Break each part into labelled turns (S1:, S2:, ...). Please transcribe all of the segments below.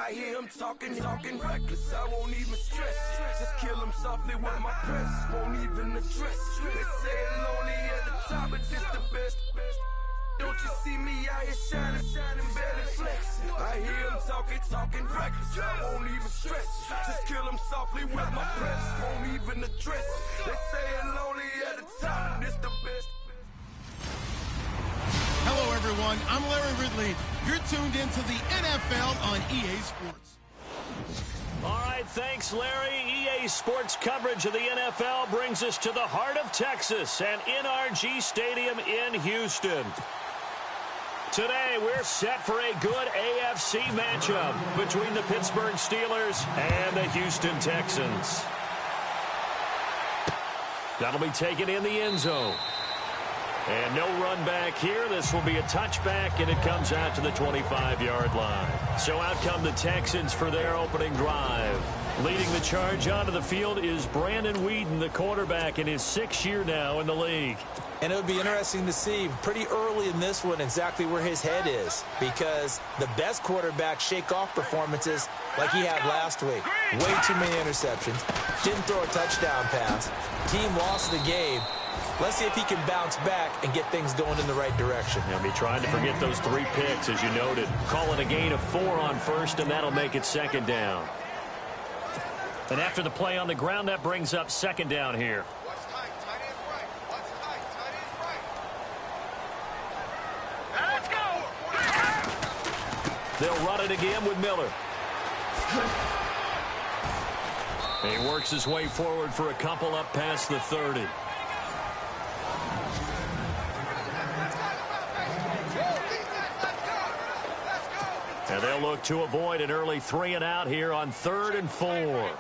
S1: I hear him talking reckless, I won't even stress. Just kill him softly with my press, won't even address. They say it lonely at the top, but it's the best. Don't you see me out here shining, barely flex. I hear him talking reckless, I won't even stress. Just kill him softly with my press, won't even address. They say it lonely at the top, but it's the best.
S2: Hello, everyone. I'm Larry Ridley. You're tuned into the NFL on EA Sports.
S3: All right, thanks, Larry. EA Sports coverage of the NFL brings us to the heart of Texas and NRG Stadium in Houston. Today, we're set for a good AFC matchup between the Pittsburgh Steelers and the Houston Texans. That'll be taken in the end zone. And no run back here. This will be a touchback, and it comes out to the 25-yard line. So out come the Texans for their opening drive. Leading the charge onto the field is Brandon Weeden, the quarterback, in his 6th year now in the league.
S4: And it would be interesting to see pretty early in this one exactly where his head is, because the best quarterbacks shake off performances like he had last week. Way too many interceptions. Didn't throw a touchdown pass. Team lost the game. Let's see if he can bounce back and get things going in the right direction.
S3: He'll be trying to forget those 3 picks, as you noted. Calling a gain of 4 on first, and that'll make it 2nd down. And after the play on the ground, that brings up 2nd down here.
S1: Let's go!
S3: They'll run it again with Miller. He works his way forward for a couple up past the 30. And they'll look to avoid an early 3 and out here on 3rd and 4.
S1: Here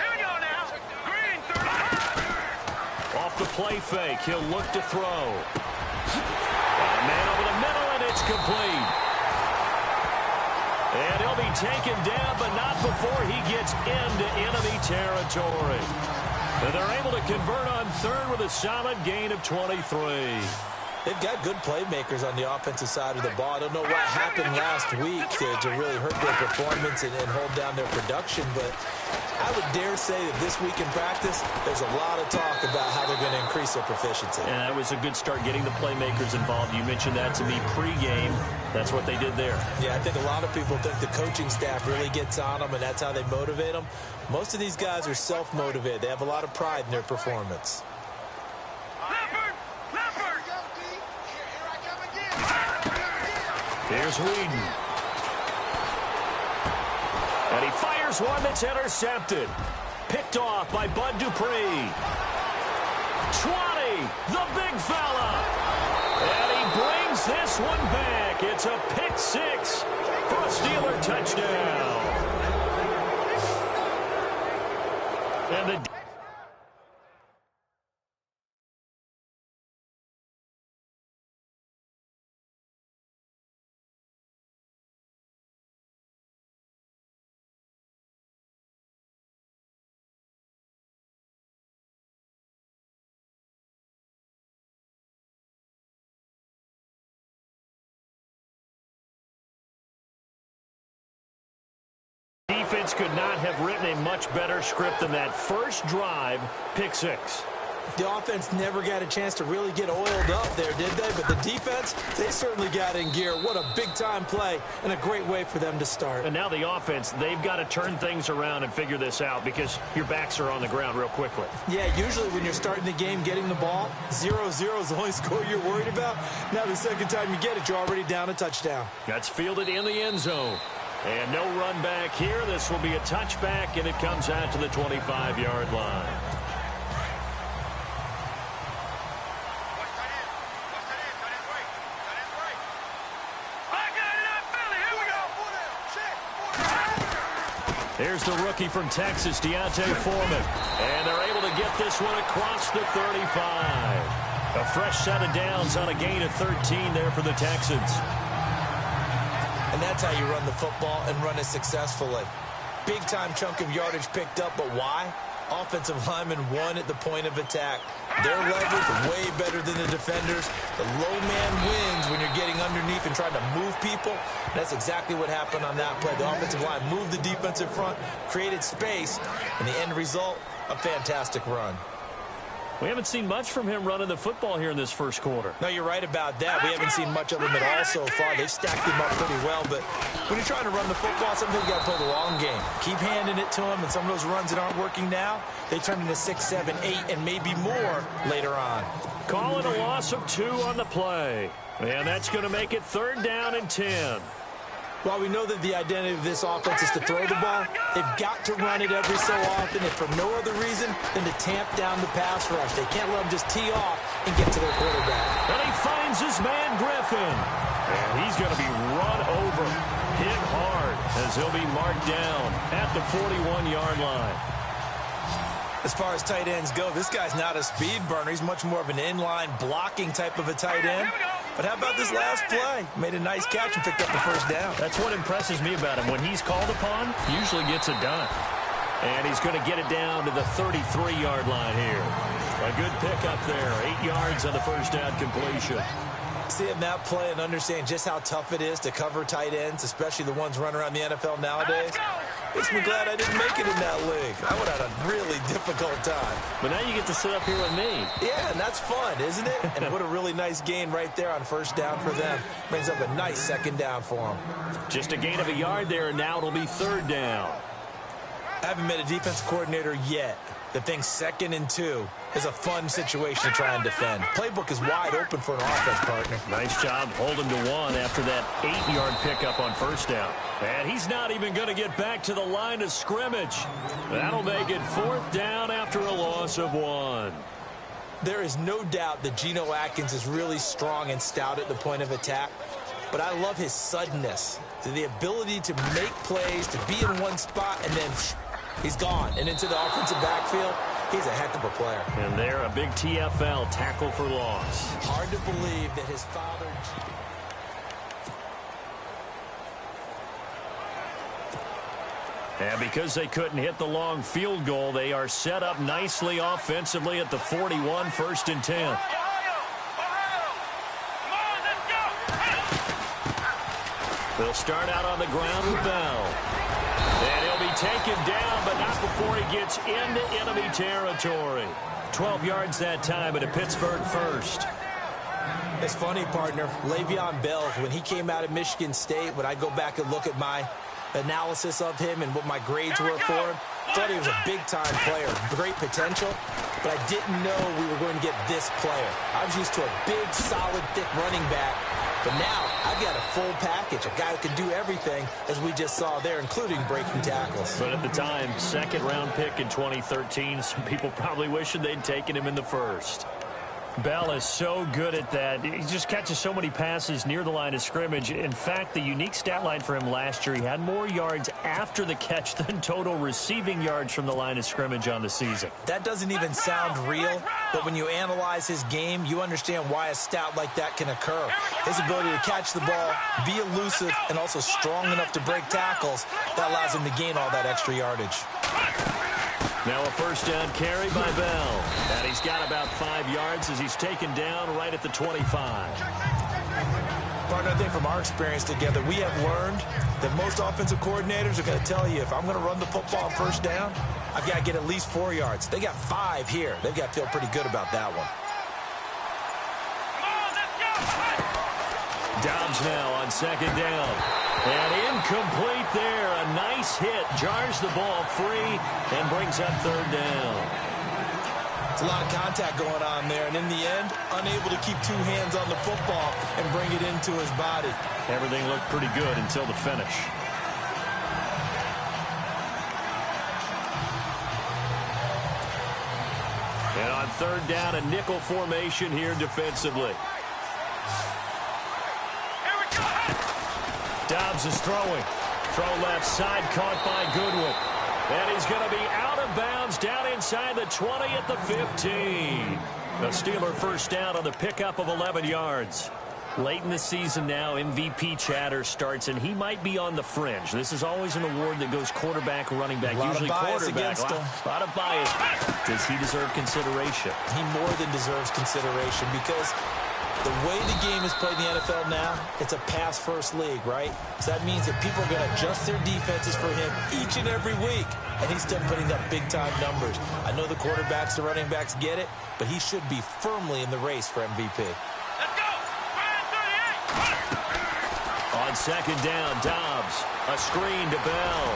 S1: we go now. Green, 35.
S3: Off the play fake, he'll look to throw. Man over the middle, and it's complete. And he'll be taken down, but not before he gets into enemy territory. And they're able to convert on 3rd with a solid gain of 23.
S4: They've got good playmakers on the offensive side of the ball. I don't know what happened last week to really hurt their performance and hold down their production, but I would dare say that this week in practice, there's a lot of talk about how they're going to increase their proficiency.
S3: And that was a good start getting the playmakers involved. You mentioned that to me pregame. That's what they did there.
S4: Yeah, I think a lot of people think the coaching staff really gets on them, and that's how they motivate them. Most of these guys are self-motivated. They have a lot of pride in their performance.
S3: Here's Weeden. And he fires one that's intercepted. Picked off by Bud Dupree. 20, the big fella. And he brings this one back. It's a pick 6 for a Steeler touchdown. And the defense could not have written a much better script than that first drive, pick 6.
S4: The offense never got a chance to really get oiled up there, did they? But the defense, they certainly got in gear. What a big-time play and a great way for them to start.
S3: And now the offense, they've got to turn things around and figure this out because your backs are on the ground real quickly.
S4: Yeah, usually when you're starting the game getting the ball, 0-0 is the only score you're worried about. Now the second time you get it, you're already down a touchdown.
S3: That's fielded in the end zone. And no run back here. This will be a touchback, and it comes out to the 25-yard line. Here's the rookie from Texas, Deontay Foreman. And they're able to get this one across the 35. A fresh set of downs on a gain of 13 there for the Texans.
S4: And that's how you run the football and run it successfully. Big-time chunk of yardage picked up, but why? Offensive lineman won at the point of attack. Their leverage way better than the defenders. The low man wins when you're getting underneath and trying to move people. That's exactly what happened on that play. The offensive line moved the defensive front, created space, and the end result, a fantastic run.
S3: We haven't seen much from him running the football here in this first quarter.
S4: No, you're right about that. We haven't seen much of him at all so far. They've stacked him up pretty well, but when you're trying to run the football, sometimes you got to play the long game. Keep handing it to him, and some of those runs that aren't working now, they turn into 6, 7, 8, and maybe more later on.
S3: Calling a loss of 2 on the play, and that's going to make it 3rd down and 10.
S4: While we know that the identity of this offense is to throw the ball, they've got to run it every so often, and for no other reason than to tamp down the pass rush. They can't let them just tee off and get to their quarterback.
S3: And he finds his man, Griffin. And he's going to be run over, hit hard, as he'll be marked down at the 41-yard line.
S4: As far as tight ends go, this guy's not a speed burner. He's much more of an inline blocking type of a tight end. But how about this last play? Made a nice catch and picked up the 1st down.
S3: That's what impresses me about him. When he's called upon, usually gets it done. And he's going to get it down to the 33-yard line here. A good pickup there. 8 yards on the 1st down completion.
S4: Seeing that play and understand just how tough it is to cover tight ends, especially the ones running around the NFL nowadays, makes me glad I didn't make it in that league. I would have had a really difficult time.
S3: But now you get to sit up here with me.
S4: Yeah, and that's fun, isn't it? And what a really nice gain right there on 1st down for them. Brings up a nice 2nd down for them.
S3: Just a gain of a yard there, and now it'll be 3rd down.
S4: I haven't met a defense coordinator yet that thinks 2nd and 2 is a fun situation to try and defend. Playbook is wide open for an offense, partner.
S3: Nice job holding to 1 after that 8-yard pickup on 1st down. And he's not even going to get back to the line of scrimmage. That'll make it 4th down after a loss of 1.
S4: There is no doubt that Geno Atkins is really strong and stout at the point of attack. But I love his suddenness, the ability to make plays, to be in one spot, and then he's gone. And into the offensive backfield, he's a heck of a player.
S3: And there, a big TFL, tackle for loss.
S4: Hard to believe that his father...
S3: And because they couldn't hit the long field goal, they are set up nicely offensively at the 41, 1st and 10. They'll start out on the ground with Bell. And he'll be taken down, but not before he gets into enemy territory. 12 yards that time at a Pittsburgh 1st.
S4: It's funny, partner. Le'Veon Bell, when he came out of Michigan State, when I go back and look at my analysis of him and what my grades were for him, thought he was a big-time player, great potential, but I didn't know we were going to get this player. I was used to a big, solid, thick running back, but now I've got a full package, a guy who can do everything, as we just saw there, including breaking tackles.
S3: But at the time, 2nd-round pick in 2013, some people probably wishing they'd taken him in the 1st. Bell is so good at that. He just catches so many passes near the line of scrimmage. In fact, the unique stat line for him last year, he had more yards after the catch than total receiving yards from the line of scrimmage on the season.
S4: That doesn't even sound real, but when you analyze his game, you understand why a stat like that can occur. His ability to catch the ball, be elusive, and also strong enough to break tackles, that allows him to gain all that extra yardage.
S3: Now a 1st down carry by Bell. And he's got about 5 yards as he's taken down right at the 25.
S4: Partner, I think from our experience together, we have learned that most offensive coordinators are going to tell you, if I'm going to run the football on 1st down, I've got to get at least 4 yards. They got 5 here. They've got to feel pretty good about that one.
S3: Dobbs now on 2nd down. And incomplete there. A nice hit. Jars the ball free and brings up 3rd down.
S4: It's a lot of contact going on there. And in the end, unable to keep 2 hands on the football and bring it into his body.
S3: Everything looked pretty good until the finish. And on 3rd down, a nickel formation here defensively. Dobbs is throwing. Throw left side, caught by Goodwin. And he's going to be out of bounds down inside the 20 at the 15. The Steeler 1st down on the pickup of 11 yards. Late in the season now, MVP chatter starts, and he might be on the fringe. This is always an award that goes quarterback, running back, usually quarterback. A lot of bias. Does he deserve consideration?
S4: He more than deserves consideration because the way the game is played in the NFL now, it's a pass-first league, right? So that means that people are going to adjust their defenses for him each and every week, and he's still putting up big-time numbers. I know the quarterbacks, the running backs get it, but he should be firmly in the race for MVP.
S3: On second down, Dobbs, a screen to Bell.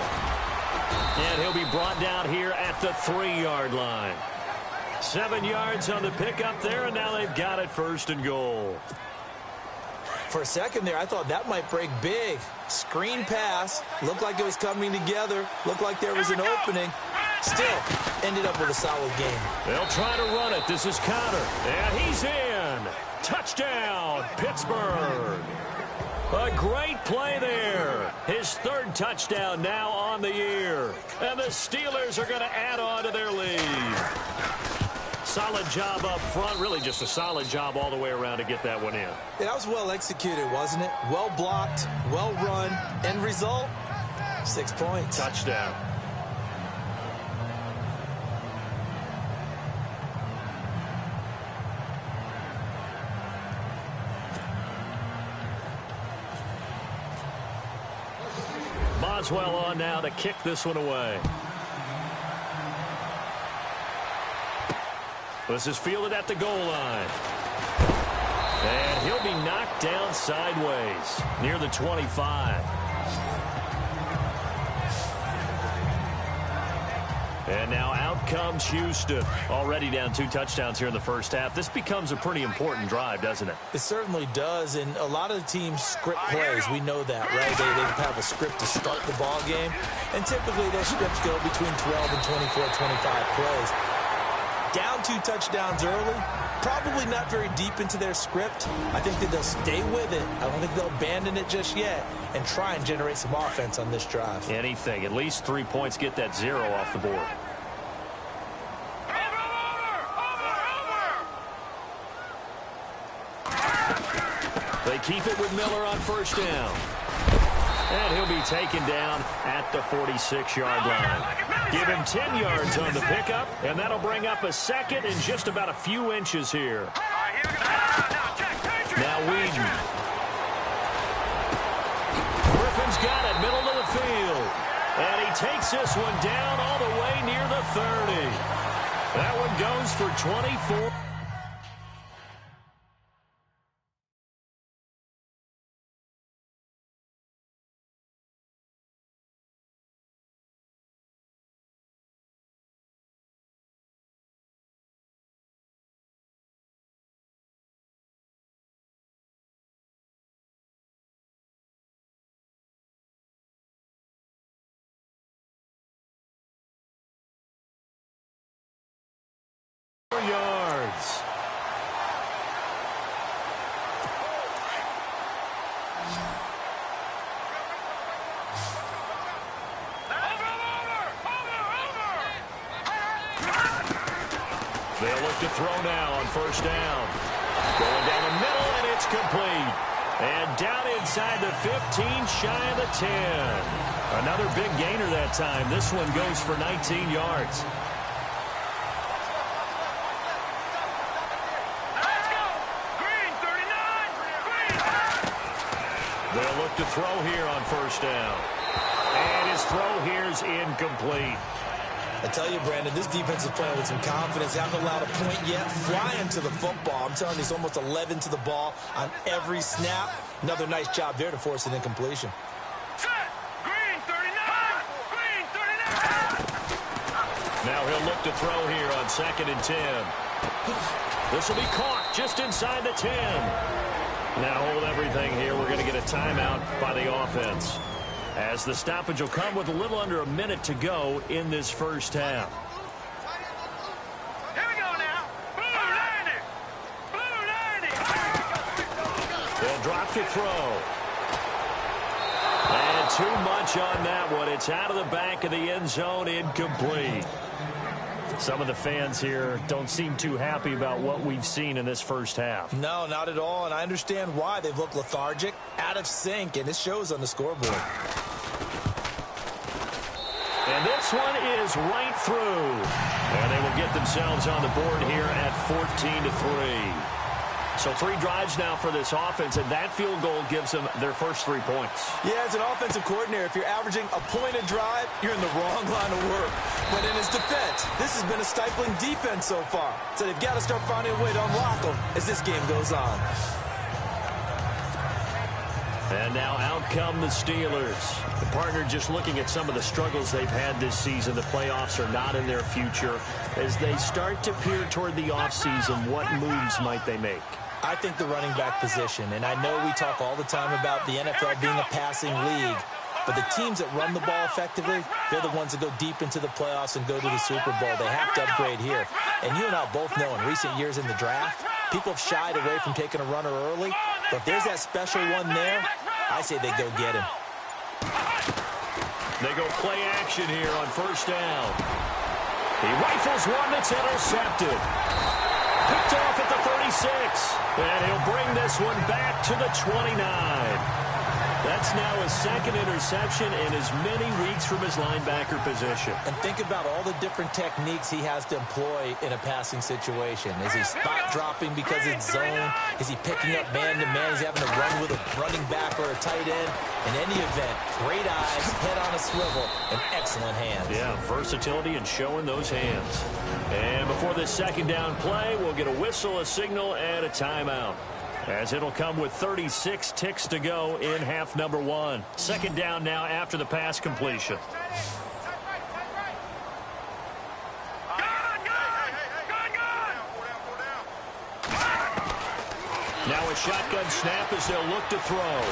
S3: And he'll be brought down here at the 3-yard line. 7 yards on the pickup there, and now they've got it 1st and goal.
S4: For a second there, I thought that might break big. Screen pass, looked like it was coming together, looked like there was an opening. Still, ended up with a solid game.
S3: They'll try to run it. This is Connor, and he's in. Touchdown, Pittsburgh. A great play there. His 3rd touchdown now on the year. And the Steelers are going to add on to their lead. Solid job up front. Really just a solid job all the way around to get that one in.
S4: Yeah, that was well executed, wasn't it? Well blocked, well run. End result, 6 points.
S3: Touchdown. Boswell on now to kick this one away. This is fielded at the goal line. And he'll be knocked down sideways near the 25. And now out comes Houston. Already down 2 touchdowns here in the first half. This becomes a pretty important drive, doesn't it?
S4: It certainly does, and a lot of the teams script plays. We know that, right? They have a script to start the ball game, and typically those scripts go between 12 and 24, 25 plays. Down 2 touchdowns early, probably not very deep into their script. I think that they'll stay with it. I don't think they'll abandon it just yet and try and generate some offense on this drive.
S3: Anything. At least 3 points, get that 0 off the board. They keep it with Miller on 1st down. And he'll be taken down at the 46-yard line. Give him 10 yards on the pickup, and that'll bring up a 2nd and just about a few inches here. Now Whedon. Griffin's got it, middle of the field. And he takes this one down all the way near the 30. That one goes for 24. Yards. They'll look to throw now on 1st down. Going down the middle, and it's complete. And down inside the 15, shy of the 10. Another big gainer that time. This one goes for 19 yards. They'll look to throw here on 1st down. And his throw here's incomplete.
S4: I tell you, Brandon, this defense is playing with some confidence. Haven't allowed a point yet. Flying to the football. I'm telling you, it's almost 11 to the ball on every snap. Another nice job there to force an incompletion.
S1: Green 39! Green 39!
S3: Now he'll look to throw here on 2nd and 10. This will be caught just inside the 10. Now hold everything here. We're going to get a timeout by the offense, as the stoppage will come with a little under a minute to go in this first half.
S1: Here we go now. Blue 90! Blue 90!
S3: They'll drop to throw. And too much on that one. It's out of the back of the end zone, incomplete. Some of the fans here don't seem too happy about what we've seen in this first half.
S4: No, not at all, and I understand why. They've looked lethargic, out of sync, and it shows on the scoreboard.
S3: And this one is right through. And they will get themselves on the board here at 14-3. So 3 drives now for this offense, and that field goal gives them their first 3 points.
S4: Yeah, as an offensive coordinator, if you're averaging a point a drive, you're in the wrong line of work. But in his defense, this has been a stifling defense so far. So they've got to start finding a way to unlock them as this game goes on.
S3: And now out come the Steelers. The partner just looking at some of the struggles they've had this season. The playoffs are not in their future. As they start to peer toward the offseason, what moves might they make?
S4: I think the running back position, and I know we talk all the time about the NFL being a passing league, but the teams that run the ball effectively, they're the ones that go deep into the playoffs and go to the Super Bowl. They have to upgrade here. And you and I both know in recent years in the draft, people have shied away from taking a runner early, but if there's that special one there, I say they go get him.
S3: They go play action here on first down. He rifles one that's intercepted. Picked off at the 36. And he'll bring this one back to the 29. That's now his second interception in as many weeks from his linebacker position.
S4: And think about all the different techniques he has to employ in a passing situation. Is he spot dropping because it's zone? Is he picking up man-to-man? Is he having to run with a running back or a tight end? In any event, great eyes, head on a swivel, and excellent hands.
S3: Yeah, versatility and showing those hands. And before this second down play, we'll get a whistle, a signal, and a timeout, as it'll come with 36 ticks to go in half number 1. Second down now after the pass completion. Now a shotgun snap as they'll look to throw.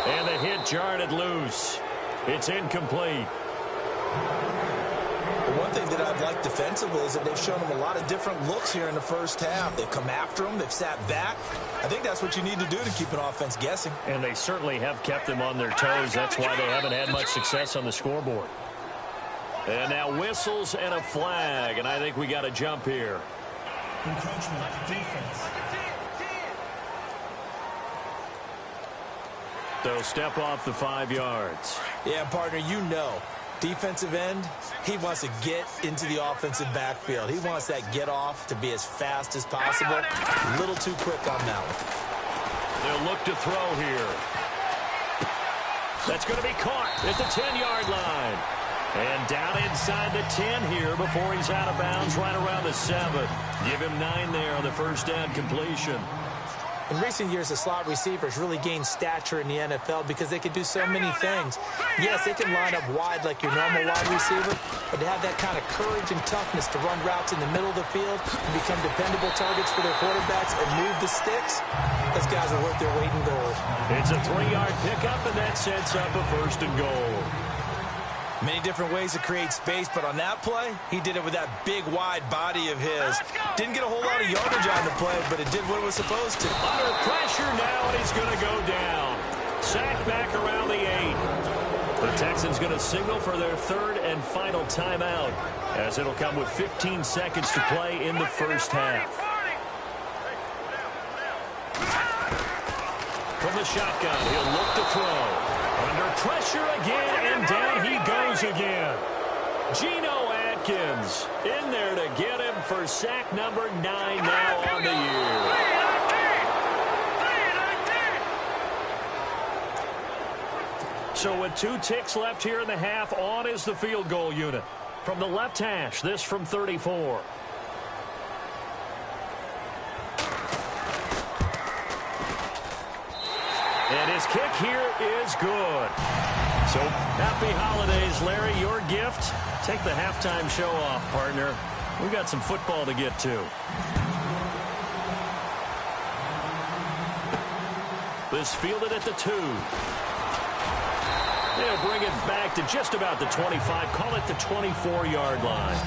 S3: And the hit jarred it loose. It's incomplete.
S4: One thing that I've liked defensively is that they've shown them a lot of different looks here in the first half. They've come after them. They've sat back. I think that's what you need to do to keep an offense guessing.
S3: And they certainly have kept them on their toes. That's why they haven't had much success on the scoreboard. And now whistles and a flag. And I think we got a jump here.
S5: Encroachment, defense.
S3: They'll step off the 5 yards.
S4: Yeah, partner, you know. Defensive end, he wants to get into the offensive backfield. He wants that get off to be as fast as possible. A little too quick on that one.
S3: They'll look to throw here. That's going to be caught at the 10-yard line. And down inside the 10 here before he's out of bounds right around the 7. Give him 9 there on the first down completion.
S4: In recent years, the slot receivers really gained stature in the NFL because they can do so many things. Yes, they can line up wide like your normal wide receiver, but to have that kind of courage and toughness to run routes in the middle of the field and become dependable targets for their quarterbacks and move the sticks, those guys are worth their weight in gold.
S3: It's a 3-yard pickup, and that sets up a first and goal.
S4: Many different ways to create space, but on that play, he did it with that big, wide body of his. Didn't get a whole lot of yardage on the play, but it did what it was supposed to.
S3: Under pressure now, and he's going to go down. Sacked back around the 8. The Texans going to signal for their third and final timeout, as it'll come with 15 seconds to play in the first half. From the shotgun, he'll look to throw. Under pressure again, and down he goes again. Geno Atkins in there to get him for sack number 9 now on the year. So with 2 ticks left here in the half, on is the field goal unit. From the left hash, this from 34. And his kick here is good. So, happy holidays, Larry. Your gift, take the halftime show off, partner. We got some football to get to. This fielded at the 2. They'll bring it back to just about the 25. Call it the 24-yard line.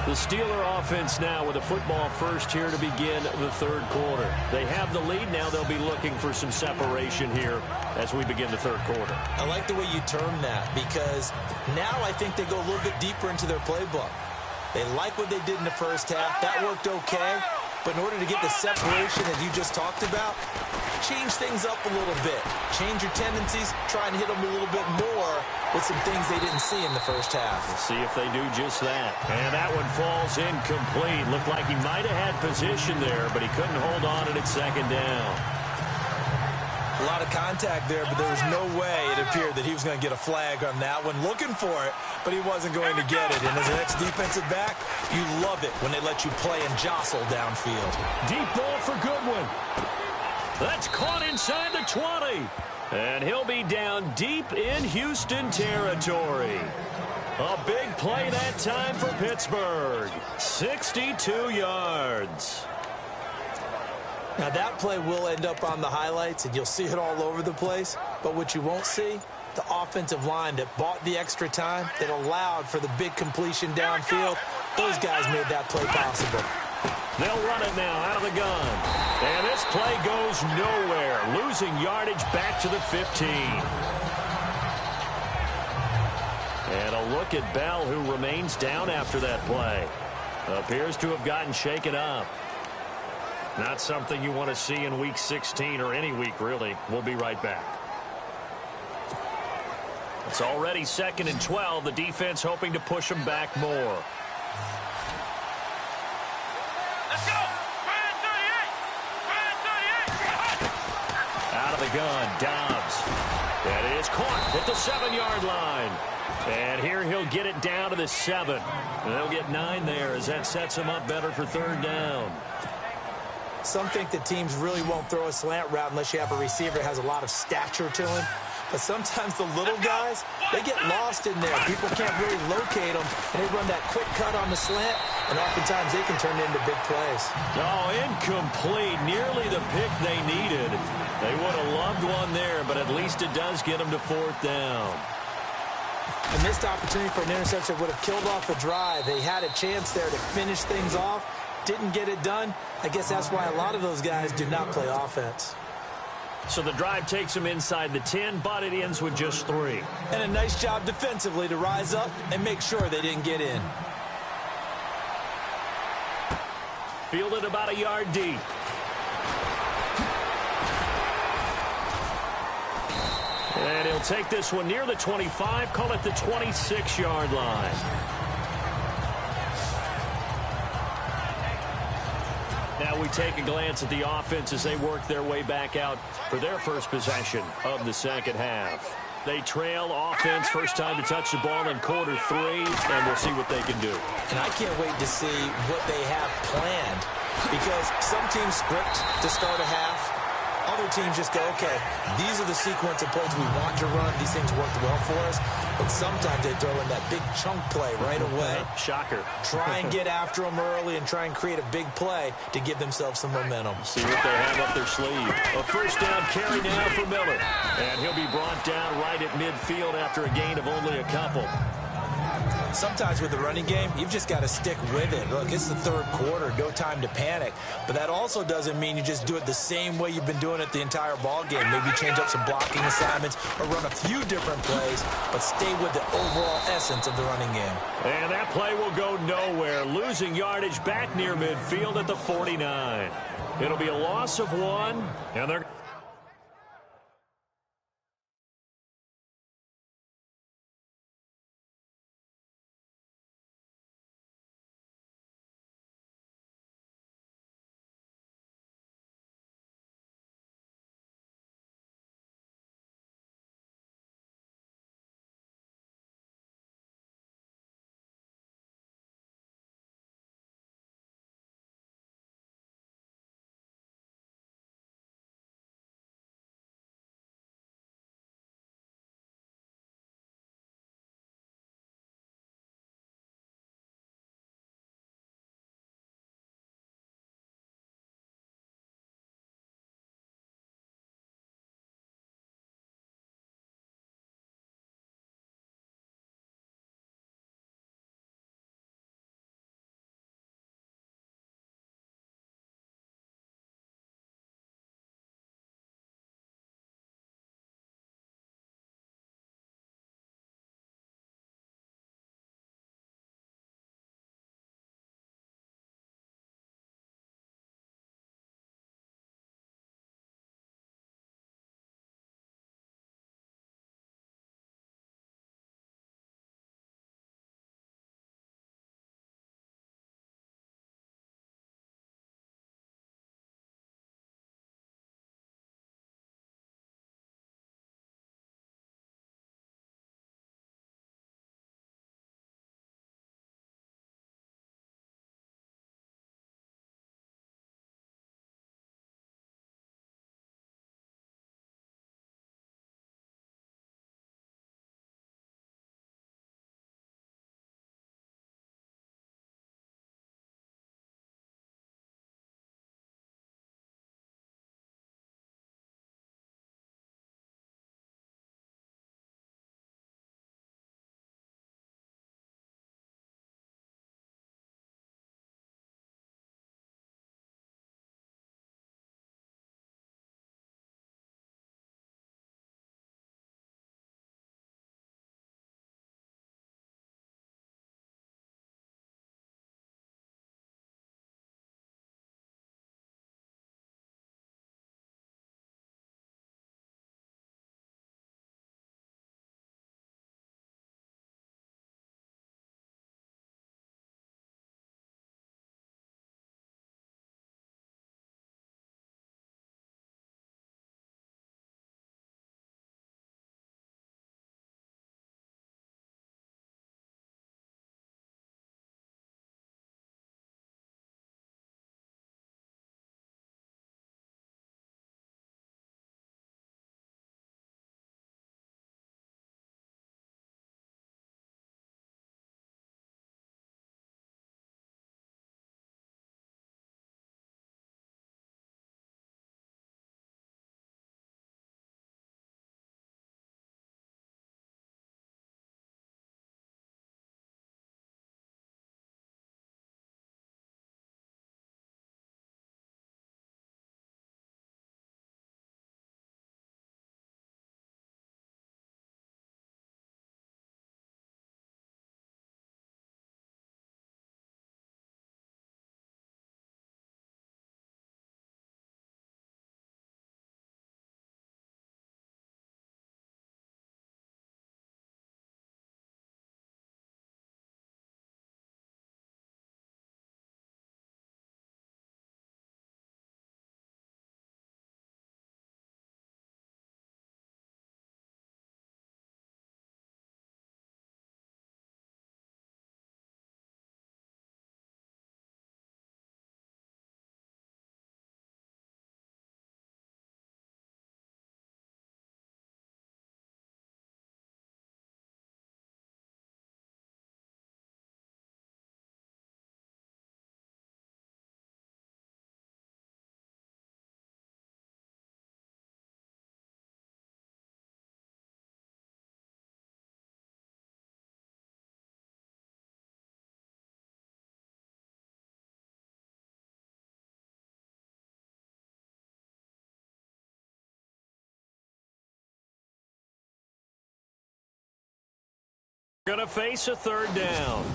S3: The Steeler offense now with a football first here to begin the third quarter. They have the lead. Now they'll be looking for some separation here as we begin the third quarter.
S4: I like the way you term that because now I think they go a little bit deeper into their playbook. They like what they did in the first half. That worked okay. But in order to get the separation that you just talked about, change things up a little bit. Change your tendencies. Try and hit them a little bit more with some things they didn't see in the first half.
S3: We'll see if they do just that. And that one falls incomplete. Looked like he might have had position there, but he couldn't hold on at second down.
S4: A lot of contact there, but there was no way it appeared that he was going to get a flag on that one. Looking for it, but he wasn't going to get it. And as an ex-defensive back, you love it when they let you play and jostle downfield.
S3: Deep ball for Goodwin. That's caught inside the 20. And he'll be down deep in Houston territory. A big play that time for Pittsburgh. 62 yards.
S4: Now, that play will end up on the highlights, and you'll see it all over the place. But what you won't see, the offensive line that bought the extra time, that allowed for the big completion downfield, those guys made that play possible.
S3: They'll run it now out of the gun. And this play goes nowhere, losing yardage back to the 15. And a look at Bell, who remains down after that play. Appears to have gotten shaken up. Not something you want to see in Week 16 or any week, really. We'll be right back. It's already 2nd and 12. The defense hoping to push them back more.
S1: Let's go! Ryan 38!
S3: Out of the gun, Dobbs. That is caught at the 7-yard line. And here he'll get it down to the 7. And they'll get 9 there as that sets him up better for third down.
S4: Some think that teams really won't throw a slant route unless you have a receiver that has a lot of stature to him. But sometimes the little guys, they get lost in there. People can't really locate them, and they run that quick cut on the slant, and oftentimes they can turn into big plays.
S3: Oh, incomplete. Nearly the pick they needed. They would have loved one there, but at least it does get them to fourth down.
S4: A missed opportunity for an interception would have killed off a drive. They had a chance there to finish things off. Didn't get it done. I guess that's why a lot of those guys do not play offense.
S3: So the drive takes them inside the 10, but it ends with just 3.
S4: And a nice job defensively to rise up and make sure they didn't get in.
S3: Fielded about a yard deep. And he'll take this one near the 25, call it the 26-yard line. Now we take a glance at the offense as they work their way back out for their first possession of the second half. They trail offense, first time to touch the ball in quarter 3, and we'll see what they can do.
S4: And I can't wait to see what they have planned, because some teams script to start a half. Other teams just go, okay, these are the sequence of plays we want to run. These things worked well for us. But sometimes they throw in that big chunk play right away.
S3: Shocker.
S4: Try and get after them early and try and create a big play to give themselves some momentum.
S3: See what they have up their sleeve. A first down carry now for Miller. And he'll be brought down right at midfield after a gain of only a couple.
S4: Sometimes with the running game, you've just got to stick with it. Look, it's the third quarter, no time to panic. But that also doesn't mean you just do it the same way you've been doing it the entire ball game. Maybe change up some blocking assignments or run a few different plays, but stay with the overall essence of the running game.
S3: And that play will go nowhere, losing yardage back near midfield at the 49. It'll be a loss of 1, and they're Going to face a third down.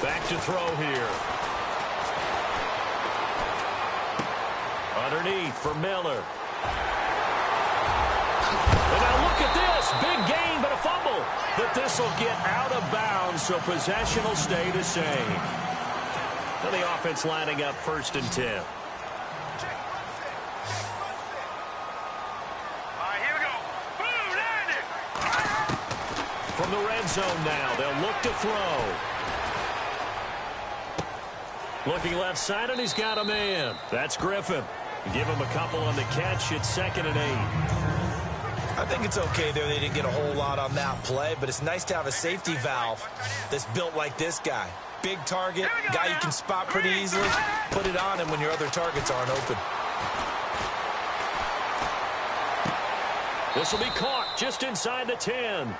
S3: Back to throw here. Underneath for Miller. And now look at this. Big gain, but a fumble. But this will get out of bounds, so possession will stay the same. So the offense lining up 1st and 10. From the red zone now, they'll look to throw. Looking left side, and he's got a man. That's Griffin. Give him a couple on the catch. It's 2nd and 8.
S4: I think it's okay there. They didn't get a whole lot on that play, but it's nice to have a safety valve that's built like this guy. Big target, guy you can spot pretty easily. Put it on him when your other targets aren't open.
S3: This will be caught just inside the 10.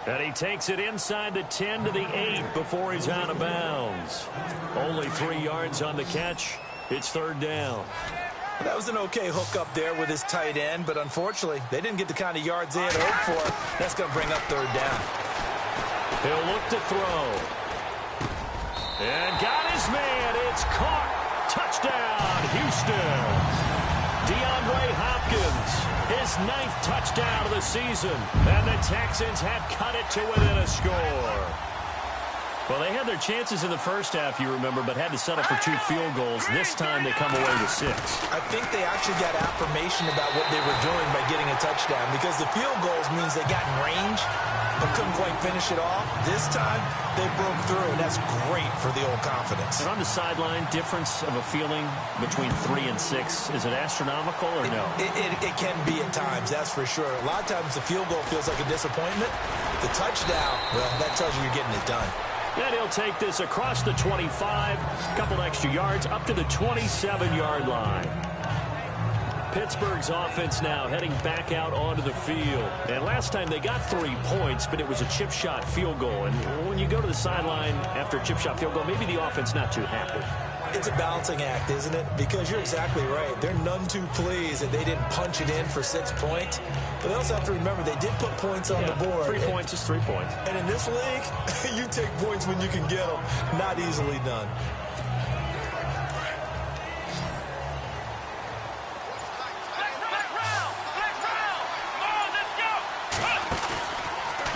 S3: And he takes it inside the 10 to the 8 before he's out of bounds. Only 3 yards on the catch. It's 3rd down.
S4: That was an okay hook up there with his tight end, but unfortunately, they didn't get the kind of yards they had hoped for. That's going to bring up 3rd down.
S3: He'll look to throw. And got his man. It's caught. Touchdown, Houston. DeAndre Hopkins, his 9th touchdown of the season. And the Texans have cut it to within a score. Well, they had their chances in the first half, you remember, but had to settle for 2 field goals. This time they come away with 6.
S4: I think they actually got affirmation about what they were doing by getting a touchdown, because the field goals means they got in range but couldn't quite finish it off. This time they broke through, and that's great for the old confidence.
S3: And on the sideline, difference of a feeling between 3 and 6, is it astronomical or no?
S4: It can be at times, that's for sure. A lot of times the field goal feels like a disappointment. The touchdown, well, that tells you you're getting it done.
S3: And he'll take this across the 25, a couple extra yards, up to the 27-yard line. Pittsburgh's offense now heading back out onto the field. And last time they got 3 points, but it was a chip shot field goal. And when you go to the sideline after a chip shot field goal, maybe the offense not too happy.
S4: It's a balancing act, isn't it? Because you're exactly right. They're none too pleased that they didn't punch it in for 6 points. But they also have to remember they did put points on the board.
S3: 3 points is 3 points.
S4: And in this league, you take points when you can get them. Not easily done.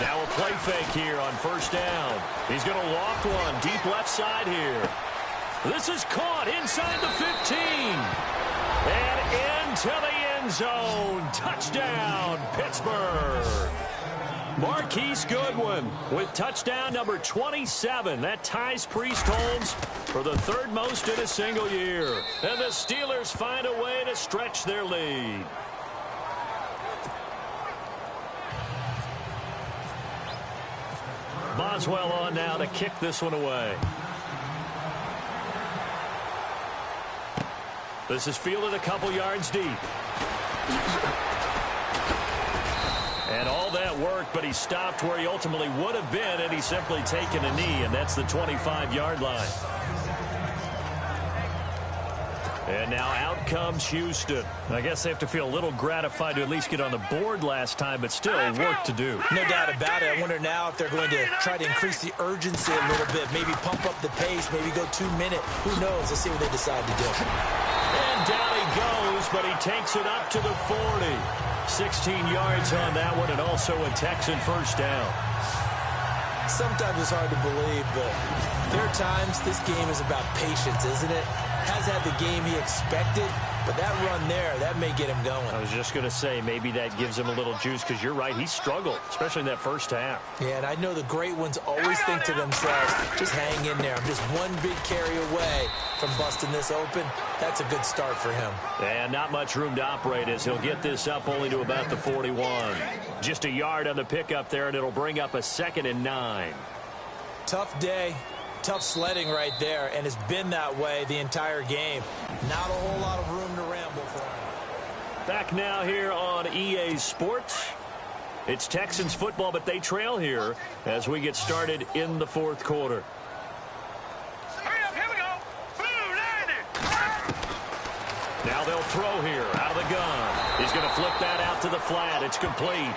S3: Now a play fake here on 1st down. He's going to loft one deep left side here. This is caught inside the 15. And into the end zone. Touchdown, Pittsburgh. Marquise Goodwin with touchdown number 27. That ties Priest Holmes for the 3rd most in a single year. And the Steelers find a way to stretch their lead. Boswell on now to kick this one away. This is fielded a couple yards deep. And all that work, but he stopped where he ultimately would have been had he simply taken a knee, and that's the 25-yard line. And now out comes Houston. I guess they have to feel a little gratified to at least get on the board last time, but still work to do.
S4: No doubt about it. I wonder now if they're going to try to increase the urgency a little bit, maybe pump up the pace, maybe go 2 minute. Who knows? Let's see what they decide to do.
S3: And down he goes, but he takes it up to the 40. 16 yards on that one, and also a Texan 1st down.
S4: Sometimes it's hard to believe, but there are times this game is about patience, isn't it? Has had the game he expected, but that run there, that may get him going.
S3: I was just going to say, maybe that gives him a little juice, because you're right, he struggled, especially in that first half.
S4: Yeah, and I know the great ones always think to themselves, just hang in there. I'm just one big carry away from busting this open. That's a good start for him.
S3: And not much room to operate as he'll get this up only to about the 41. Just a yard on the pickup there, and it'll bring up a 2nd and 9.
S4: Tough day. Tough sledding right there, and it's been that way the entire game. Not a whole lot of room to ramble for him.
S3: Back now here on EA Sports. It's Texans football, but they trail here as we get started in the fourth quarter.
S6: Here we go.
S3: Now they'll throw here out of the gun. He's going to flip that out to the flat. It's complete.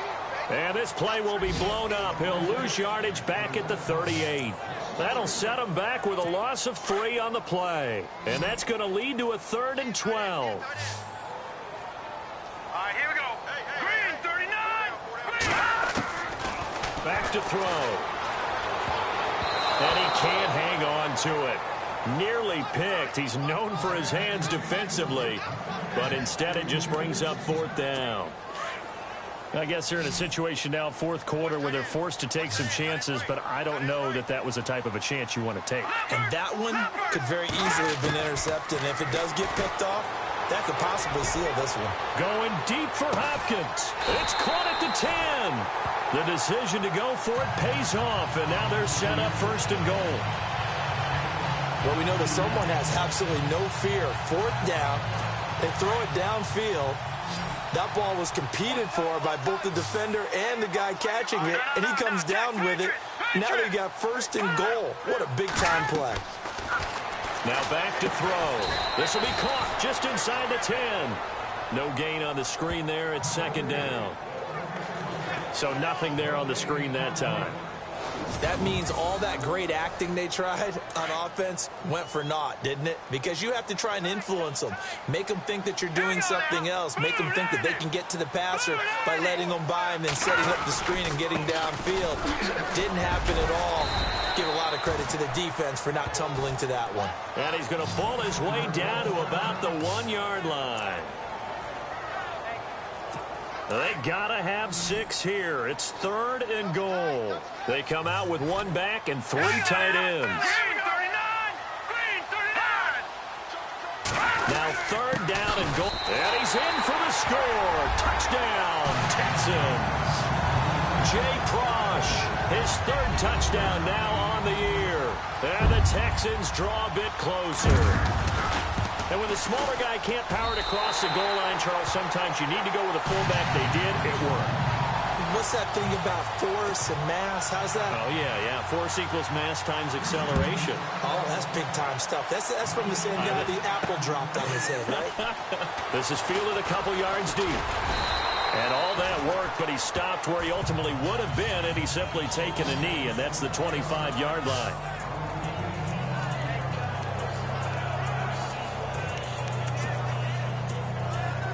S3: And this play will be blown up. He'll lose yardage back at the 38. That'll set him back with a loss of 3 on the play. And that's going to lead to a 3rd and 12.
S6: All right, here we go. Green, 39. Green.
S3: Back to throw. And he can't hang on to it. Nearly picked. He's known for his hands defensively. But instead it just brings up 4th down. I guess they're in a situation now, fourth quarter, where they're forced to take some chances, but I don't know that that was the type of a chance you want to take.
S4: And that one could very easily have been intercepted. And if it does get picked off, that could possibly seal this one.
S3: Going deep for Hopkins. It's caught at the 10. The decision to go for it pays off, and now they're set up 1st and goal.
S4: Well, we know that someone has absolutely no fear. 4th down. They throw it downfield. That ball was competed for by both the defender and the guy catching it, and he comes down with it. Now they got 1st and goal. What a big-time play.
S3: Now back to throw. This will be caught just inside the 10. No gain on the screen there. It's 2nd down. So nothing there on the screen that time.
S4: That means all that great acting they tried on offense went for naught, didn't it? Because you have to try and influence them. Make them think that you're doing something else. Make them think that they can get to the passer by letting them by and then setting up the screen and getting downfield. Didn't happen at all. Give a lot of credit to the defense for not tumbling to that one.
S3: And he's going to pull his way down to about the 1-yard line. They gotta have 6 here. It's 3rd and goal. They come out with 1 back and 3 tight ends.
S6: Green, 39. Green, 39.
S3: Now 3rd down and goal. And he's in for the score. Touchdown, Texans. Jay Prosh, his 3rd touchdown now on the year. And the Texans draw a bit closer. And when the smaller guy can't power it across the goal line, Charles, sometimes you need to go with a fullback. They did. It worked.
S4: What's that thing about force and mass? How's that?
S3: Oh, yeah. Force equals mass times acceleration.
S4: Oh, that's big-time stuff. That's from the same guy the apple dropped on his head, right?
S3: This is fielded a couple yards deep. And all that worked, but he stopped where he ultimately would have been, and he's simply taken a knee, and that's the 25-yard line.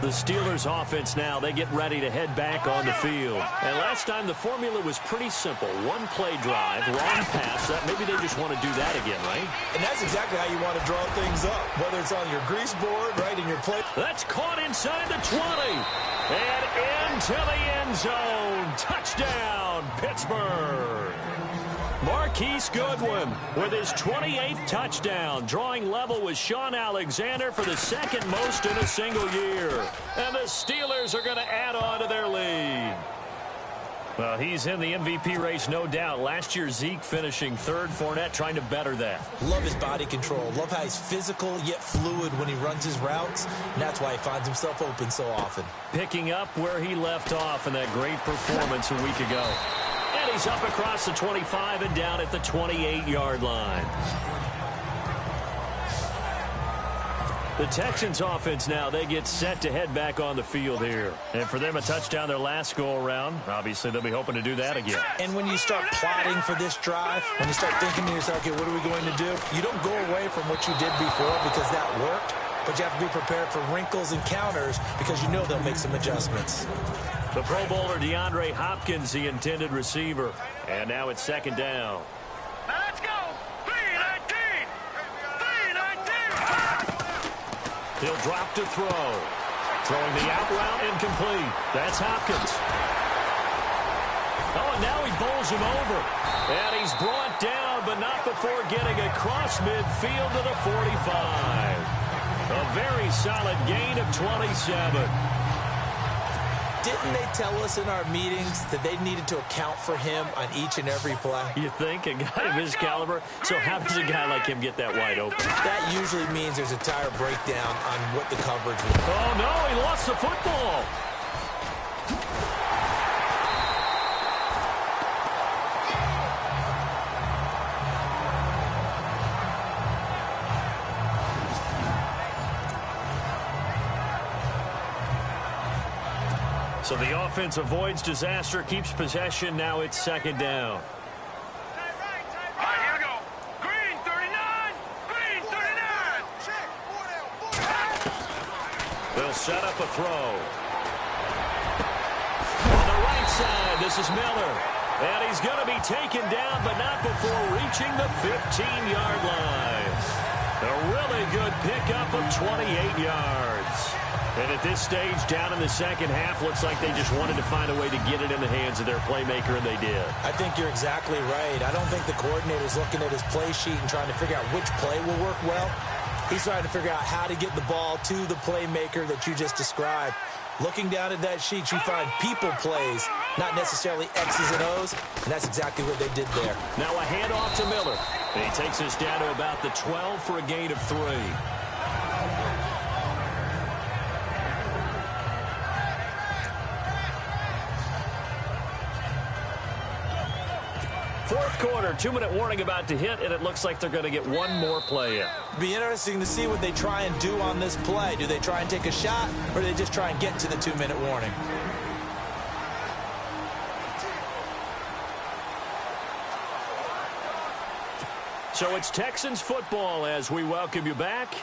S3: The Steelers offense now, they get ready to head back on the field. And last time the formula was pretty simple. 1 play drive, wrong pass. Maybe they just want to do that again, right?
S4: And that's exactly how you want to draw things up, whether it's on your grease board, right, in your play.
S3: That's caught inside the 20. And into the end zone. Touchdown, Pittsburgh. Marquise Goodwin with his 28th touchdown, drawing level with Sean Alexander for the 2nd most in a single year. And the Steelers are going to add on to their lead. Well, he's in the MVP race, no doubt. Last year, Zeke finishing 3rd, Fournette trying to better that.
S4: Love his body control. Love how he's physical yet fluid when he runs his routes. And that's why he finds himself open so often.
S3: Picking up where he left off in that great performance a week ago. And he's up across the 25 and down at the 28-yard line. The Texans offense now, they get set to head back on the field here. And for them, a touchdown their last go-around. Obviously, they'll be hoping to do that again.
S4: And when you start plotting for this drive, when you start thinking to yourself, okay, what are we going to do? You don't go away from what you did before because that worked, but you have to be prepared for wrinkles and counters because you know they'll make some adjustments.
S3: The Pro Bowler DeAndre Hopkins, the intended receiver. And now it's 2nd down.
S6: Now let's go. 3-19. 3-19.
S3: He'll drop to throw. Throwing the out route incomplete. That's Hopkins. Oh, and now he bowls him over. And he's brought down, but not before getting across midfield to the 45. A very solid gain of 27.
S4: Didn't they tell us in our meetings that they needed to account for him on each and every play?
S3: You think? A guy of his caliber? So how does a guy like him get that wide open?
S4: That usually means there's a tire breakdown on what the coverage was.
S3: Oh, no, he lost the football. So the offense avoids disaster, keeps possession. Now it's second down.
S6: All right, here we go. Green 39. Green 39.
S3: They'll set up a throw. On the right side, this is Miller. And he's going to be taken down, but not before reaching the 15-yard line. A really good pickup of 28 yards. And at this stage, down in the second half, looks like they just wanted to find a way to get it in the hands of their playmaker, and they did.
S4: I think you're exactly right. I don't think the coordinator's looking at his play sheet and trying to figure out which play will work well. He's trying to figure out how to get the ball to the playmaker that you just described. Looking down at that sheet, you find people plays, not necessarily X's and O's, and that's exactly what they did there.
S3: Now a handoff to Miller. He takes us down to about the 12 for a gain of 3. Fourth quarter, 2-minute warning about to hit, and it looks like they're going to get one more play in.
S4: Be interesting to see what they try and do on this play. Do they try and take a shot, or do they just try and get to the 2-minute warning?
S3: So it's Texans football as we welcome you back.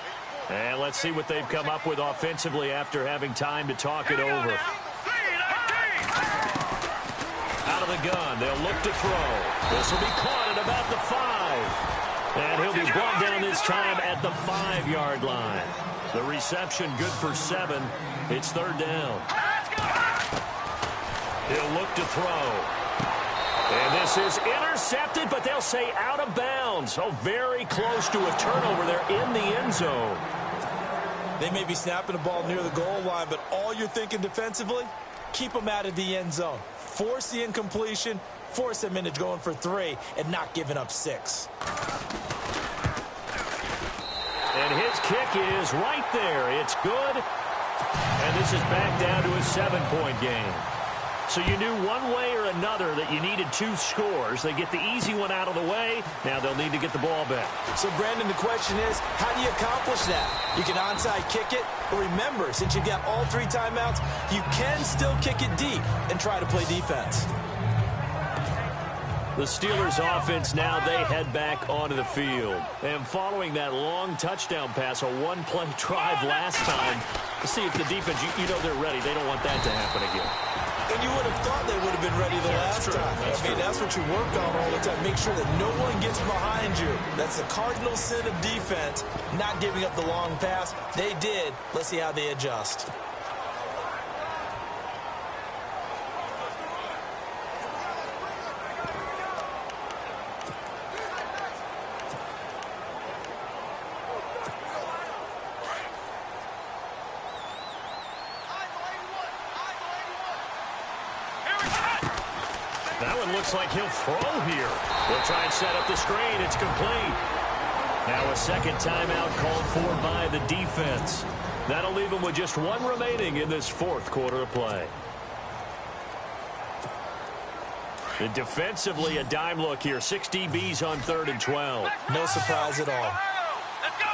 S3: And let's see what they've come up with offensively after having time to talk it over. Out of the gun, they'll look to throw. This will be caught at about the 5. And he'll be brought down this time at the 5-yard line. The reception good for 7. It's third down. He'll look to throw. And this is intercepted, but they'll say out of bounds. Oh, very close to a turnover there in the end zone.
S4: They may be snapping the ball near the goal line, but all you're thinking defensively, keep them out of the end zone. Force the incompletion, force them into going for 3, and not giving up 6.
S3: And his kick is right there. It's good. And this is back down to a 7-point game. So you knew one way or another that you needed 2 scores. They get the easy one out of the way. Now they'll need to get the ball back.
S4: So, Brandon, the question is, how do you accomplish that? You can onside kick it, but remember, since you've got all 3 timeouts, you can still kick it deep and try to play defense.
S3: The Steelers offense now, they head back onto the field. And following that long touchdown pass, a one-play drive last time, to see if the defense, you know they're ready. They don't want that to happen again.
S4: And you would have thought they would have been ready the last time. That's what you work on all the time. Make sure that no one gets behind you. That's the cardinal sin of defense, not giving up the long pass. They did. Let's see how they adjust.
S3: That one looks like he'll throw here. They'll try and set up the screen. It's complete. Now a second timeout called for by the defense. That'll leave them with just 1 remaining in this fourth quarter of play. And defensively, a dime look here. 6 DBs on 3rd and 12.
S4: No surprise at all.
S6: Let's go.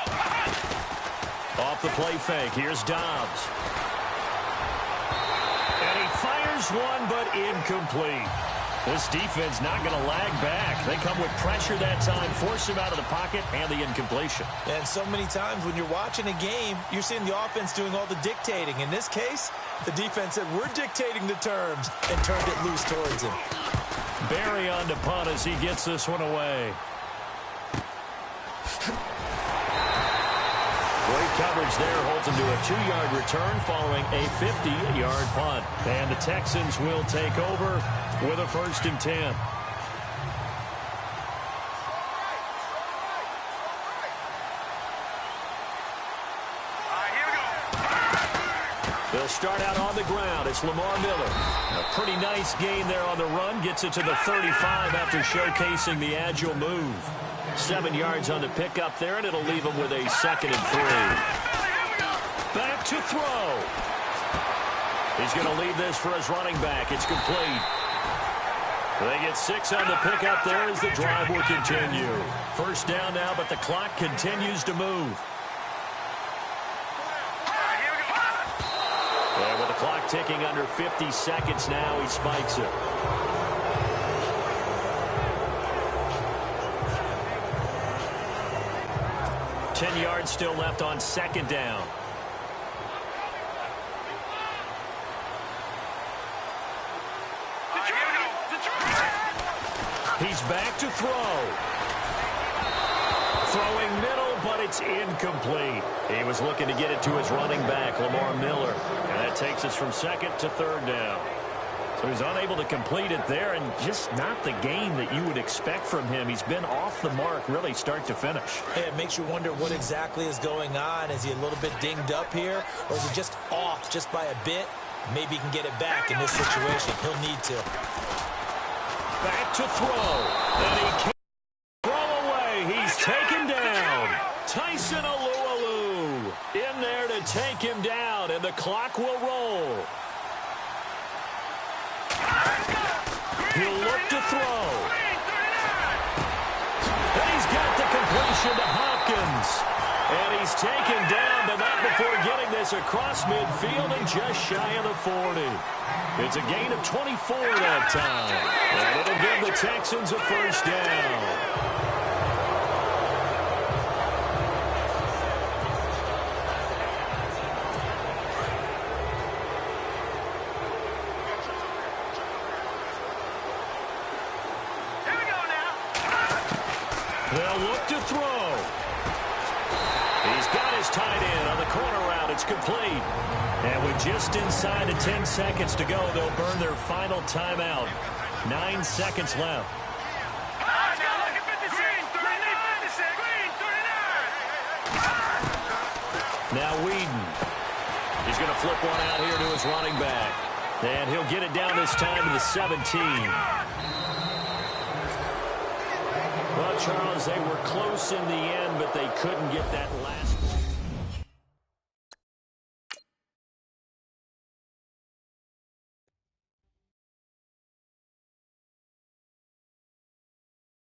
S3: Off the play fake. Here's Dobbs. And he fires one, but incomplete. This defense not going to lag back. They come with pressure that time, force him out of the pocket, and the incompletion.
S4: And so many times when you're watching a game, you're seeing the offense doing all the dictating. In this case, the defense said, we're dictating the terms, and turned it loose towards him.
S3: Barry on to punt as he gets this one away. Great coverage there, holds him to a 2-yard return following a 50-yard punt. And the Texans will take over with a 1st and 10. They'll start out on the ground. It's Lamar Miller. A pretty nice gain there on the run. Gets it to the 35 after showcasing the agile move. 7 yards on the pickup there, and it'll leave him with a 2nd and 3. Back to throw. He's going to leave this for his running back. It's complete. They get 6 on the pickup there as the drive will continue. 1st down now, but the clock continues to move. And with the clock ticking under 50 seconds now, he spikes it. Ten yards still left on second down. He's back to throw. Throwing middle, but it's incomplete. He was looking to get it to his running back, Lamar Miller. And that takes us from second to third down. So he's unable to complete it there, and just not the game that you would expect from him. He's been off the mark really start to finish.
S4: Yeah, it makes you wonder what exactly is going on. Is he a little bit dinged up here, or is he just off just by a bit? Maybe he can get it back in this situation. He'll need to.
S3: Back to throw. And he can't throw away. He's taken down. Tyson Alualu in there to take him down, and the clock will roll. He'll look to throw. And he's got the completion to Hopkins. And he's taken down, but not before getting this across midfield and just shy of the 40. It's a gain of 24 that time. And it'll give the Texans a first down. They'll look to throw. He's got his tight end on the corner route. It's complete. And with just inside of 10 seconds to go, they'll burn their final timeout. 9 seconds left. Now Whedon. He's going to flip one out here to his running back. And he'll get it down this time to the 17. Well, Charles, they were close in the end, but they couldn't get that last.